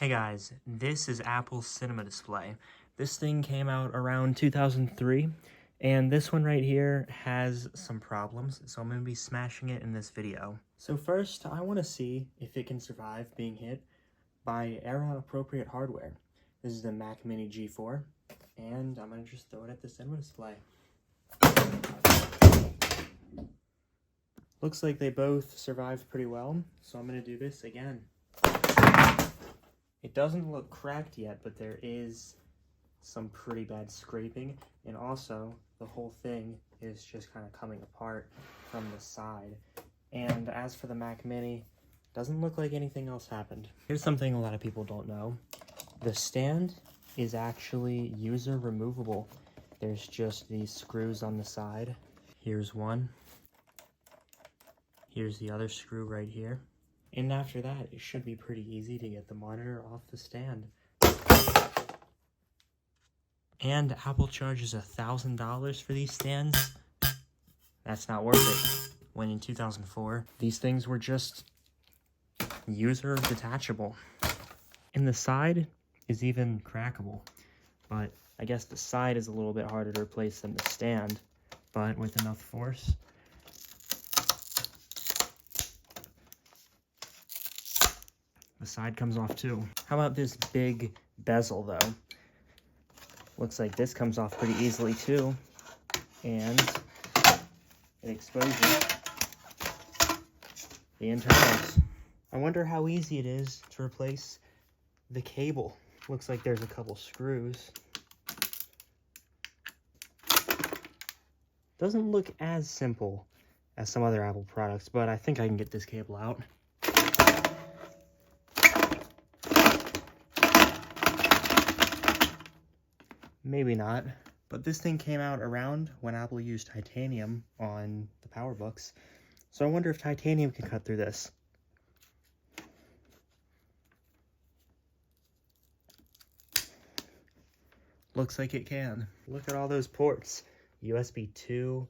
Hey guys, this is Apple's Cinema Display. This thing came out around 2003, and this one right here has some problems, so I'm going to be smashing it in this video. So first, I want to see if it can survive being hit by era-appropriate hardware. This is the Mac Mini G4, and I'm going to just throw it at the Cinema Display. Looks like they both survived pretty well, so I'm going to do this again. It doesn't look cracked yet, but there is some pretty bad scraping, and also the whole thing is just kind of coming apart from the side. And as for the Mac Mini, doesn't look like anything else happened. Here's something a lot of people don't know. The stand is actually user removable. There's just these screws on the side. Here's one. Here's the other screw right here. And after that, it should be pretty easy to get the monitor off the stand. And Apple charges $1,000 for these stands. That's not worth it. When in 2004, these things were just user detachable. And the side is even crackable. But I guess the side is a little bit harder to replace than the stand. But with enough force, the side comes off too. How about this big bezel though? Looks like this comes off pretty easily too. And it exposes the internals. I wonder how easy it is to replace the cable. Looks like there's a couple screws. Doesn't look as simple as some other Apple products, but I think I can get this cable out. Maybe not, but this thing came out around when Apple used titanium on the PowerBooks, so I wonder if titanium can cut through this. Looks like it can. Look at all those ports. USB 2,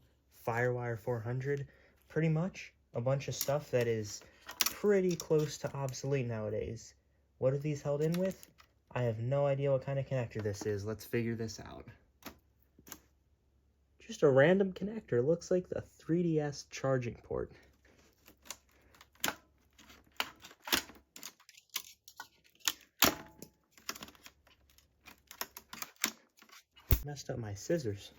Firewire 400, pretty much a bunch of stuff that is pretty close to obsolete nowadays. What are these held in with? I have no idea what kind of connector this is. Let's figure this out. Just a random connector. Looks like the 3DS charging port. Messed up my scissors.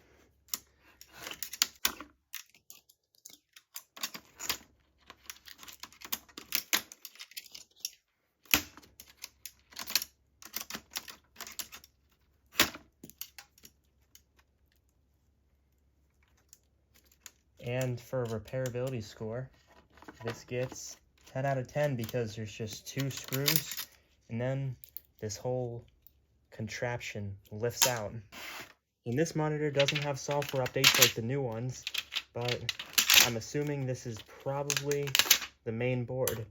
And for a repairability score, this gets 10 out of 10 because there's just 2 screws and then this whole contraption lifts out. And this monitor doesn't have software updates like the new ones, but I'm assuming this is probably the main board.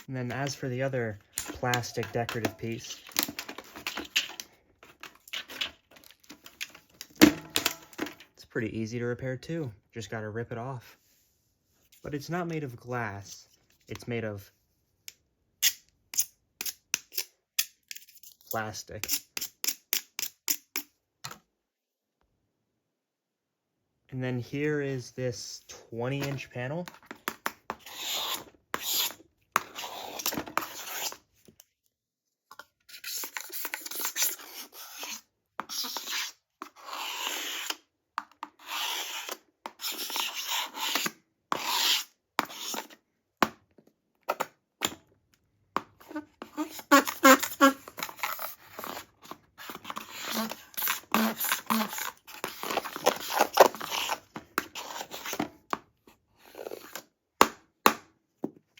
And then as for the other plastic decorative piece, it's pretty easy to repair too. Just gotta rip it off. But it's not made of glass, it's made of plastic. And then here is this 20-inch panel.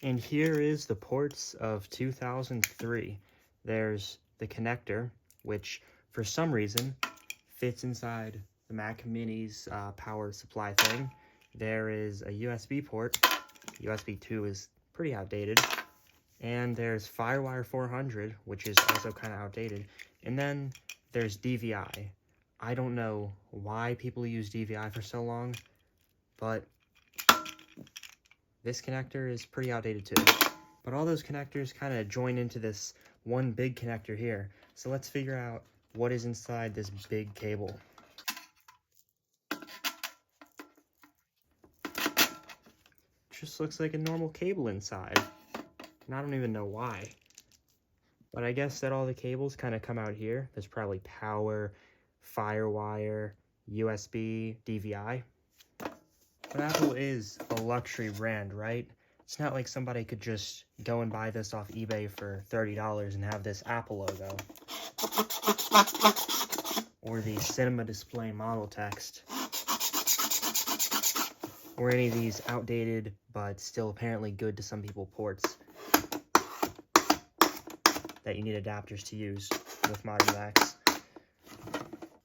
And here is the ports of 2003. There's the connector, which for some reason fits inside the Mac Mini's power supply thing. There is a USB port. USB 2 is pretty outdated. And there's Firewire 400, which is also kind of outdated. And then there's DVI. I don't know why people use DVI for so long, but this connector is pretty outdated too. But all those connectors kind of join into this one big connector here. So let's figure out what is inside this big cable. Just looks like a normal cable inside. And I don't even know why. But I guess that all the cables kind of come out here. There's probably power, Firewire, USB, DVI. But Apple is a luxury brand, right? It's not like somebody could just go and buy this off eBay for $30 and have this Apple logo. Or the cinema display model text. Or any of these outdated, but still apparently good to some people ports that you need adapters to use with modern Macs.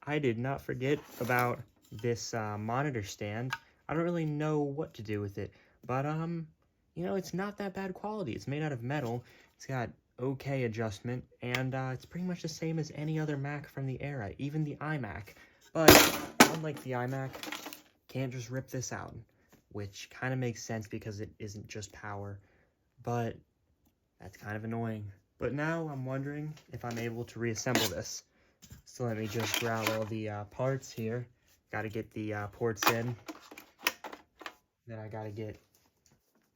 I did not forget about this monitor stand. I don't really know what to do with it, but you know, it's not that bad quality. It's made out of metal. It's got okay adjustment, and it's pretty much the same as any other Mac from the era, even the iMac. But unlike the iMac, can't just rip this out, which kind of makes sense because it isn't just power, but that's kind of annoying. But now I'm wondering if I'm able to reassemble this. So let me just grab all the parts here. Got to get the ports in. Then I got to get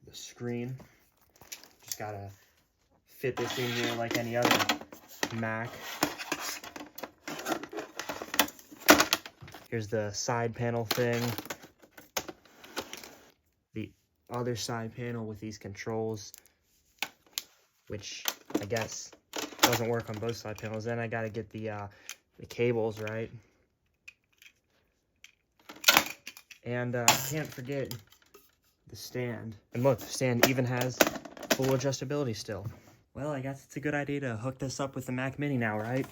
the screen. Just got to fit this in here like any other Mac. Here's the side panel thing. The other side panel with these controls, which I guess doesn't work on both side panels. Then I got to get the cables, right? And can't forget the stand. And look, the stand even has full adjustability still. Well, I guess it's a good idea to hook this up with the Mac Mini now, right?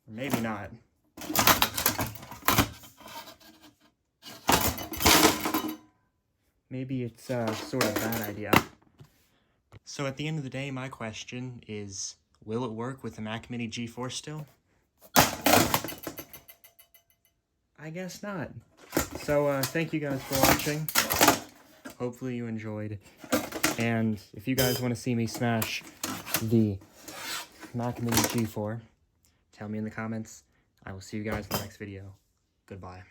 Or maybe not. Maybe it's sort of a bad idea. So at the end of the day, my question is, will it work with the Mac Mini G4 still? I guess not. So thank you guys for watching. Hopefully you enjoyed. And if you guys want to see me smash the Mac Mini G4, tell me in the comments. I will see you guys in the next video. Goodbye.